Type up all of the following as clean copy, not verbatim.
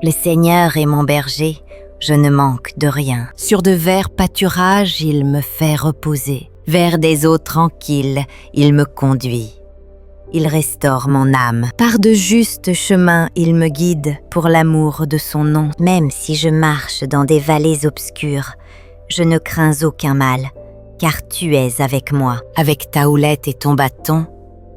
Le Seigneur est mon berger, je ne manque de rien. Sur de verts pâturages, il me fait reposer. Vers des eaux tranquilles, il me conduit. Il restaure mon âme. Par de justes chemins, il me guide pour l'amour de son nom. Même si je marche dans des vallées obscures, je ne crains aucun mal, car tu es avec moi. Avec ta houlette et ton bâton,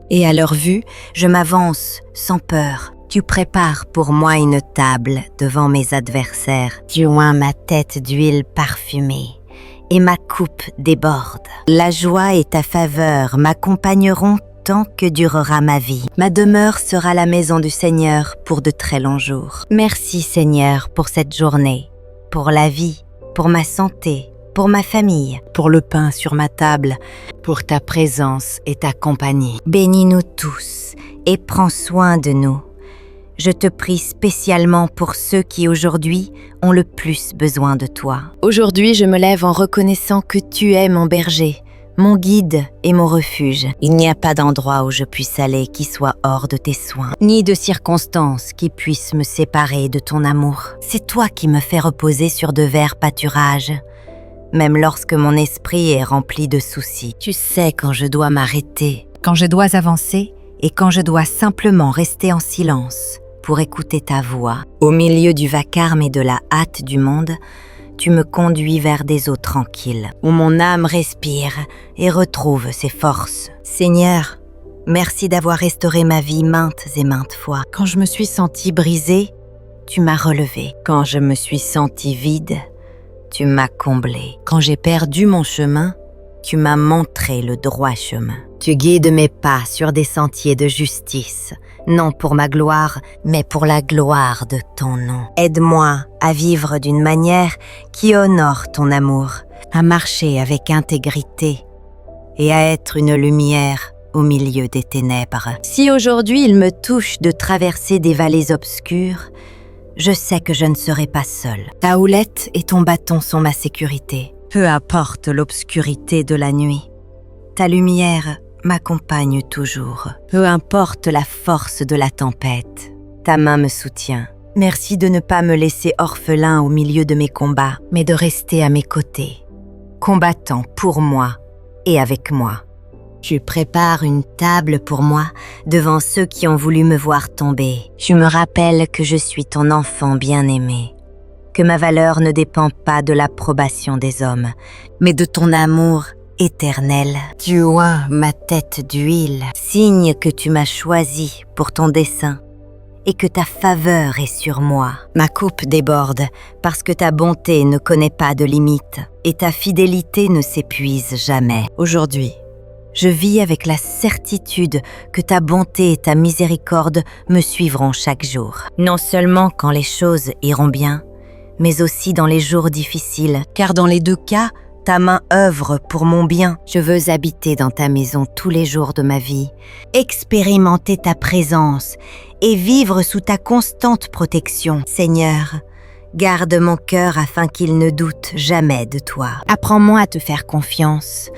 et à leur vue, je m'avance sans peur. Tu prépares pour moi une table devant mes adversaires. Tu oins ma tête d'huile parfumée, et ma coupe déborde. La joie et ta faveur m'accompagneront tant que durera ma vie. Ma demeure sera la maison du Seigneur pour de très longs jours. Merci Seigneur pour cette journée, pour la vie, pour ma santé, pour ma famille, pour le pain sur ma table, pour ta présence et ta compagnie. Bénis-nous tous et prends soin de nous. Je te prie spécialement pour ceux qui aujourd'hui ont le plus besoin de toi. Aujourd'hui, je me lève en reconnaissant que tu es mon berger, mon guide et mon refuge. Il n'y a pas d'endroit où je puisse aller qui soit hors de tes soins, ni de circonstances qui puissent me séparer de ton amour. C'est toi qui me fais reposer sur de verts pâturages, même lorsque mon esprit est rempli de soucis. Tu sais quand je dois m'arrêter, quand je dois avancer et quand je dois simplement rester en silence pour écouter ta voix. Au milieu du vacarme et de la hâte du monde, tu me conduis vers des eaux tranquilles, où mon âme respire et retrouve ses forces. Seigneur, merci d'avoir restauré ma vie maintes et maintes fois. Quand je me suis sentie brisée, tu m'as relevée. Quand je me suis sentie vide, tu m'as comblée. Quand j'ai perdu mon chemin, tu m'as montré le droit chemin. Tu guides mes pas sur des sentiers de justice, non pour ma gloire, mais pour la gloire de ton nom. Aide-moi à vivre d'une manière qui honore ton amour, à marcher avec intégrité et à être une lumière au milieu des ténèbres. Si aujourd'hui il me touche de traverser des vallées obscures, je sais que je ne serai pas seule. Ta houlette et ton bâton sont ma sécurité. Peu importe l'obscurité de la nuit, ta lumière m'accompagne toujours. Peu importe la force de la tempête, ta main me soutient. Merci de ne pas me laisser orphelin au milieu de mes combats, mais de rester à mes côtés, combattant pour moi et avec moi. Tu prépares une table pour moi devant ceux qui ont voulu me voir tomber. Tu me rappelles que je suis ton enfant bien-aimé, que ma valeur ne dépend pas de l'approbation des hommes, mais de ton amour éternel. Tu oins ma tête d'huile, signe que tu m'as choisi pour ton dessein et que ta faveur est sur moi. Ma coupe déborde parce que ta bonté ne connaît pas de limite et ta fidélité ne s'épuise jamais. Aujourd'hui, je vis avec la certitude que ta bonté et ta miséricorde me suivront chaque jour. Non seulement quand les choses iront bien, mais aussi dans les jours difficiles, car dans les deux cas, ta main œuvre pour mon bien. Je veux habiter dans ta maison tous les jours de ma vie, expérimenter ta présence et vivre sous ta constante protection. Seigneur, garde mon cœur afin qu'il ne doute jamais de toi. Apprends-moi à te faire confiance,